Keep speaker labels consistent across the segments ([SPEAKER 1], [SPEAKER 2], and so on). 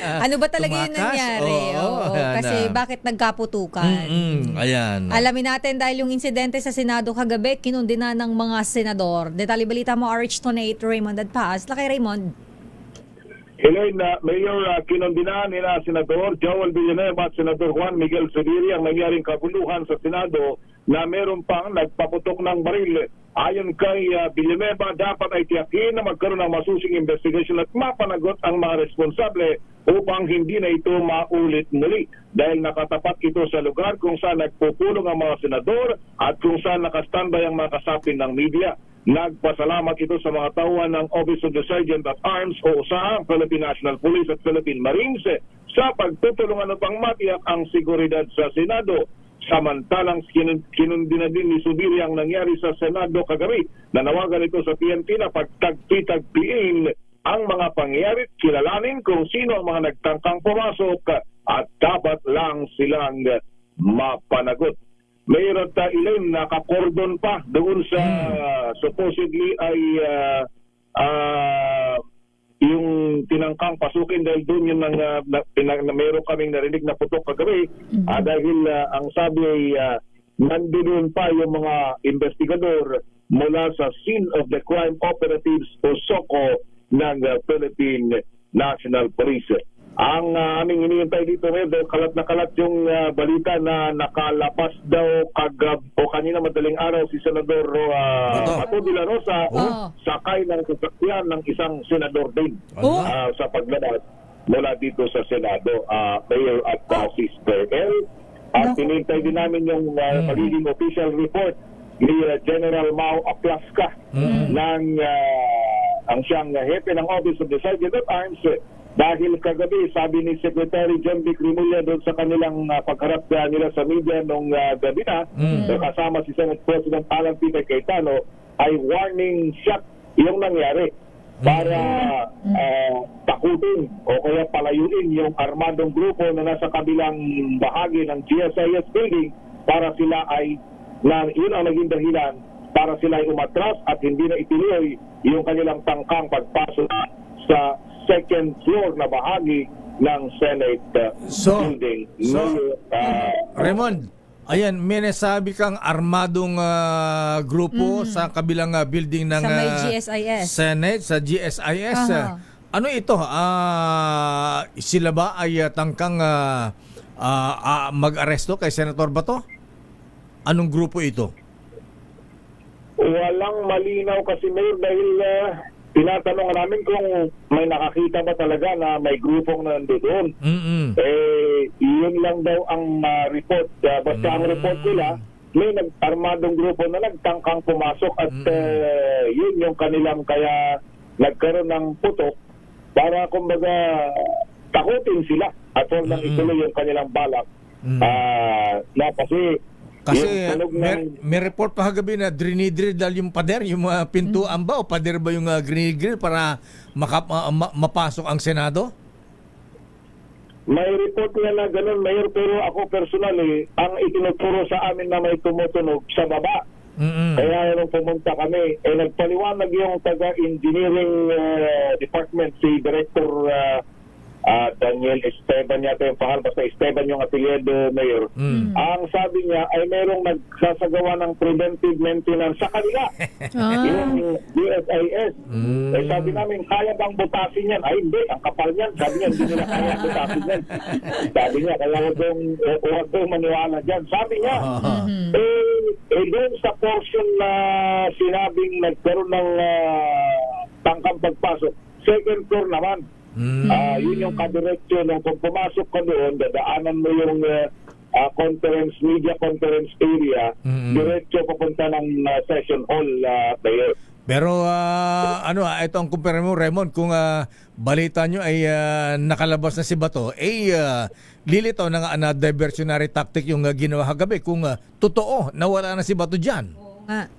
[SPEAKER 1] Ano ba talaga yung
[SPEAKER 2] Tumakas?
[SPEAKER 1] nangyari?
[SPEAKER 2] Oo, ayan
[SPEAKER 1] kasi
[SPEAKER 2] na.
[SPEAKER 1] bakit nagkaputukan?
[SPEAKER 2] Ayan.
[SPEAKER 1] Alamin natin dahil yung insidente sa Senado kagabi, kinundina ng mga senador. Detalye balita mo, RH28, Raymond Adpaas. Laki Raymond.
[SPEAKER 3] Elaine, Mayor, kinundina nila Senador Joel Villanueva at Senador Juan Miguel Zubiri ang nangyaring kaguluhan sa Senado na meron pang nagpaputok ng baril. Ayon kay Villanueva, dapat ay tiyakin na magkaroon ng masusing investigation at mapanagot ang mga responsable upang hindi na ito maulit muli dahil nakatapat ito sa lugar kung saan nagpupulong ang mga senador at kung saan nakastandby ang mga kasapin ng media. Nagpasalamat ito sa mga tauhan ng Office of the Sergeant at Arms o sa Philippine National Police at Philippine Marines sa pagtutulungan upang matiyak ang seguridad sa Senado. Samantalang kinundina din ni Zubiri ang nangyari sa Senado kagabi. Nanawagan ito sa PNP na pagtagpi-tagpiin ang mga pangyayari, kilalanin kung sino ang mga nagtangkang pumasok at dapat lang silang mapanagot. Mayroon Elaine, nakakordon pa doon sa supposedly ay yung tinangkang pasukin dahil doon yung mayroon kaming narinig na putok kagabi dahil ang sabi ay nandoon pa yung mga investigador mula sa Scene of the Crime Operatives o SOCO ng Philippine National Police. Ang aming iniintay dito ngayon dahil kalat na kalat yung balita na nakalapas daw kanina madaling araw si Senador Bato de la Rosa sakay ng sasakyan ng isang senador din sa paglabas mula dito sa Senado, Mayor at Sister L. At inintay din namin yung magiging official report ni General Mau Aplaska ng ang siyang hepe ng Office of the Sergeant at Arms. Dahil kagabi, sabi ni Secretary John B. Crimulla doon sa kanilang pagharap nila sa media nung gabi na, kasama si Senate President Alan Peter Cayetano, ay warning shot yung nangyari para takutin o kaya palayuin yung armadong grupo na nasa kabilang bahagi ng GSIS building para sila ay, yun ang naging dahilan para sila ay umatras at hindi na itinuloy yung kanilang tangkang pagpasok sa second floor na bahagi ng Senate building.
[SPEAKER 2] Raymond, ayan, may nasabi kang armadong grupo sa kabilang building ng
[SPEAKER 1] Sa may GSIS.
[SPEAKER 2] Senate, sa GSIS. Ano ito? Sila ba ay tangkang mag-aresto kay Senator Bato? Anong grupo ito?
[SPEAKER 3] Walang malinaw kasi Mayor dahil tinatanong namin kung may nakakita ba talaga na may grupong nandoon. Yun lang daw ang report. Basta ang report nila, may armadong grupo na nagtangkang pumasok at yun yung kanilang kaya nagkaroon ng putok para kumbaga takutin sila at huwag nang ituloy yung kanilang balak.
[SPEAKER 2] Kasi may report pa kagabi na drinidrid dahil yung pader, yung mga pintuan ba o pader ba yung drinidrid para mapasok ang Senado?
[SPEAKER 3] May report nga na ganun, Mayor, pero ako personally, ang itinuturo sa amin na may tumutunog sa baba. Kaya nung pumunta kami, nagpaliwanag yung taga-engineering department, si Director Daniel Esteban yata yung pangalan, basta Esteban yung apelyido, Mayor. Ang sabi niya ay merong nagsasagawa ng preventive maintenance sa kanila. Yung USIS. Sabi namin, kaya bang butasin yan? Ay hindi, ang kapal niyan. Sabi niya, hindi nila kaya butasin yan. Sabi niya, kaya huwag kong maniwala dyan. Sabi niya, doon sa portion na sinabing nagkaroon ng tangkang pagpasok, second floor naman. Yun yung kadiretso nung kung pumasok ka doon, dadaanan mo yung media conference area, diretso papunta ng session hall, Mayor.
[SPEAKER 2] Pero ito ang kumpara mo, Raymond, kung balita nyo ay nakalabas na si Bato, lilitaw na nga na diversionary tactic yung ginawa kagabi kung totoo na wala na si Bato dyan.
[SPEAKER 1] Oo nga.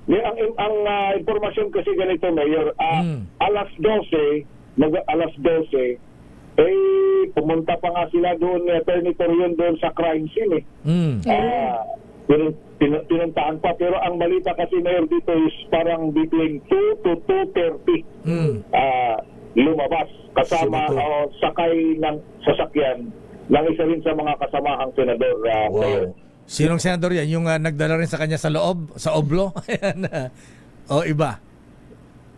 [SPEAKER 3] Ang informasyon kasi ganito, Mayor, alas 12, pumunta pa nga sila doon, Attorney Torion doon sa crime scene. Pinuntahan pa, pero ang balita kasi Mayor dito is parang between 2 to 2:30. lumabas kasama
[SPEAKER 2] Subato.
[SPEAKER 3] o sakay ng sasakyan ng isa rin sa mga kasamahang senador. Mayor.
[SPEAKER 2] Sinong senador yan? Yung nagdala rin sa kanya sa loob? Sa oblo? Ayan, o iba?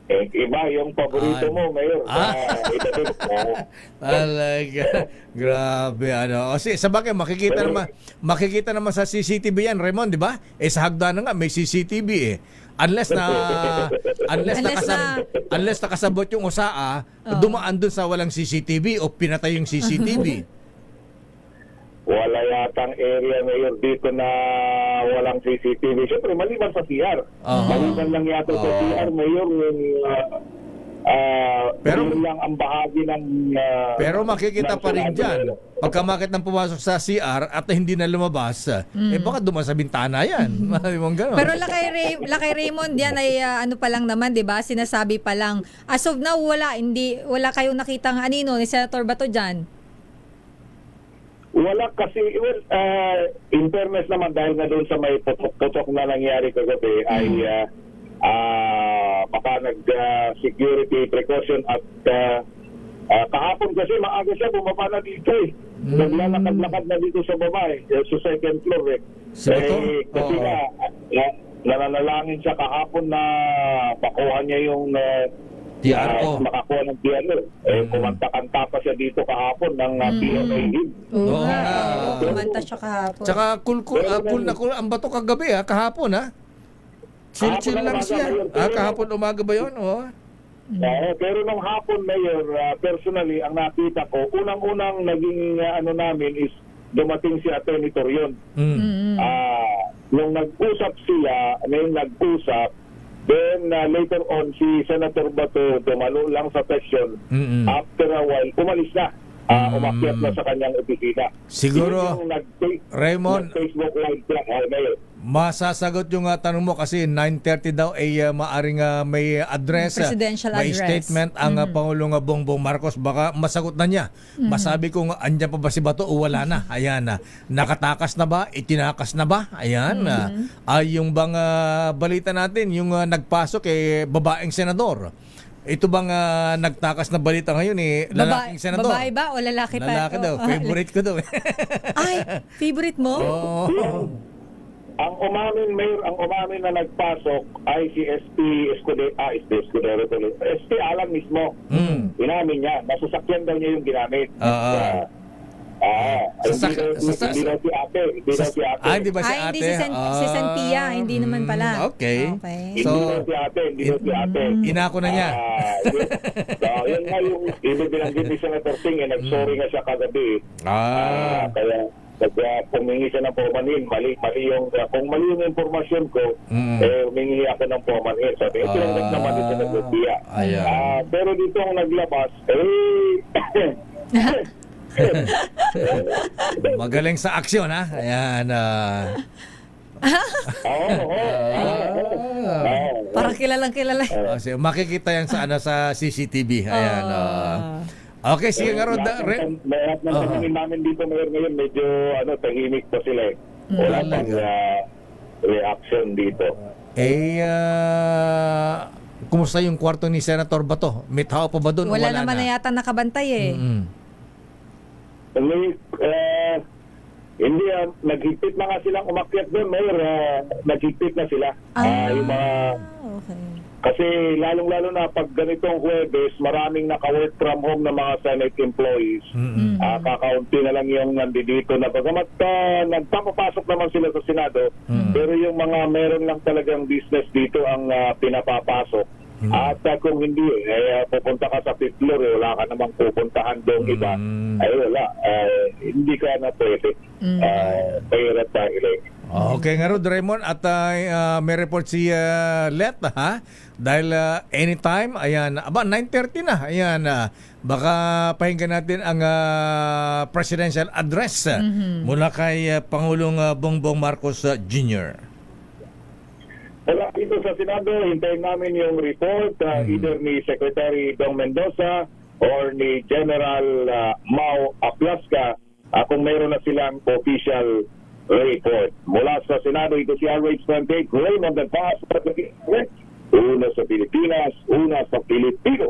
[SPEAKER 3] Iba yung paborito mo, Mayor. Ito din.
[SPEAKER 2] Talaga. Grabe ano. O sa bagay makikita naman sa CCTV yan, Raymond, di ba? Sa hagdanan nga may CCTV eh. Unless nakasabot yung usaa, dumaan dun sa walang CCTV o pinatay yung CCTV.
[SPEAKER 3] Wala yatang area, Mayor, dito na walang CCTV. Siyempre, maliban sa CR. Maliban lang yata sa CR, Mayor, yung
[SPEAKER 2] Pero-
[SPEAKER 3] yun lang ang bahagi ng...
[SPEAKER 2] Pero makikita
[SPEAKER 3] ng
[SPEAKER 2] pa rin
[SPEAKER 3] Senado,
[SPEAKER 2] dyan.
[SPEAKER 3] Mayor.
[SPEAKER 2] Pagkamakit ng pumasok sa CR at hindi na lumabas, baka dumaan sa bintana yan. Yung gano'n.
[SPEAKER 1] Pero lakay Raymond, yan ay ano pa lang naman, 'di ba? Sinasabi pa lang. As of now, wala kayong nakitang anino ni Senator Bato diyan.
[SPEAKER 3] Wala kasi, well, in fairness naman, dahil na doon sa may putok na nangyari kagabi, ay baka nag-security precaution at kahapon kasi maaga siya bumaba na dito eh. Naglalakad-lakad na dito sa baba eh, sa second floor eh.
[SPEAKER 2] Si Bato?
[SPEAKER 3] Kasi
[SPEAKER 2] Oo.
[SPEAKER 3] nananalangin siya kahapon na pakuha niya yung
[SPEAKER 2] TRO.
[SPEAKER 3] makakuha ng TRO. Kumanta-kanta pa siya dito kahapon ng PMA hymn.
[SPEAKER 1] Oo
[SPEAKER 2] Oo
[SPEAKER 1] nga.
[SPEAKER 2] nga.
[SPEAKER 1] Kumanta siya kahapon.
[SPEAKER 2] Tsaka cool na cool ang Bato kagabi kahapon ha. Chill lang siya. Kahapon umaga ba yun? Oh.
[SPEAKER 3] Pero nung hapon, Mayor, personally, ang nakita ko, unang-unang naging namin is dumating si Atty. Torion. Nung nag-usap sila, then later on, si Senator Bato dumalo lang sa session. After a while, umalis na. Umakyat na sa kanyang opisina.
[SPEAKER 2] Siguro,
[SPEAKER 3] Yun yung
[SPEAKER 2] Raymond,
[SPEAKER 3] Facebook Live lang, Mayor.
[SPEAKER 2] masasagot yung tanong mo kasi 9:30 daw ay maaring may address,
[SPEAKER 1] Presidential
[SPEAKER 2] may
[SPEAKER 1] address.
[SPEAKER 2] statement ang Pangulong Bongbong Marcos. Baka masagot na niya. Masabi kung andyan pa ba si Bato o wala na. Ayan na. Nakatakas na ba? Itinakas na ba? Ayan. Yung bang balita natin, yung nagpasok babaeng senador. Ito bang nagtakas na balita ngayon lalaking senador?
[SPEAKER 1] Babae ba o lalaki pa?
[SPEAKER 2] Lalaki daw. Favorite ko daw.
[SPEAKER 1] Ay, favorite mo?
[SPEAKER 2] Oo.
[SPEAKER 3] Ang umamin na nagpasok ay si SP Escudero tuloy. SP Alan mismo. Inamin niya. Nasasakyan daw niya yung ginamit. Hindi daw si ate.
[SPEAKER 2] Hindi ba si ate?
[SPEAKER 1] Hindi si Sanpia. Hindi naman pala.
[SPEAKER 2] Okay.
[SPEAKER 3] Hindi daw si ate.
[SPEAKER 2] Inako na niya.
[SPEAKER 3] Yun nga yung ibig binanggit ni Senator Singh, nag-sorry nga siya kagabi. Kaya pumingi siya ng formanhin, mali yung kung mali yung informasyon ko, humingi ako ng formanhin. Sabi, tinanggap naman din siya nag-upiya. Pero dito ang naglabas,
[SPEAKER 2] Magaling sa aksyon ha. Ayan.
[SPEAKER 1] Parang kilalang kilala.
[SPEAKER 2] Makikita yan sa CCTV. Ayan. Okay, sige nga Rod.
[SPEAKER 3] Lahat ng tanongin namin dito ngayon, medyo tahimik pa sila eh. Wala pang reaction dito.
[SPEAKER 2] Kumusta yung kwarto ni Senator Bato? May tao pa ba doon?
[SPEAKER 1] Wala naman na yata nakabantay eh.
[SPEAKER 3] Hindi, naghigpit na nga silang umakyat doon, Mayor. Naghigpit na sila. Yung mga...
[SPEAKER 1] Okay.
[SPEAKER 3] Kasi lalong-lalo na pag ganitong Huwebes, maraming naka-work from home na mga Senate employees. Kakaunti na lang yung nandito na bagamat nagpapapasok naman sila sa Senado, pero yung mga meron lang talagang business dito ang pinapapasok. At kung hindi, pupunta ka sa fifth floor, wala ka namang pupuntahan doon iba, ay wala. Hindi ka na pwede. Pairat dahil
[SPEAKER 2] Okay nga Rod, Raymond. At may report si Let ha? Dahil anytime, ayan, 9:30 na, ayan, baka pakinggan natin ang presidential address mula kay Pangulong Bongbong Marcos Jr.
[SPEAKER 3] Wala dito sa Senado, hintayin namin yung report either ni Secretary Dong Mendoza or ni General Mau Aplaska kung mayroon na silang official report. Mula sa Senado, ito si RH28, Raymond and Paz, una sa Pilipinas, una sa Pilipino.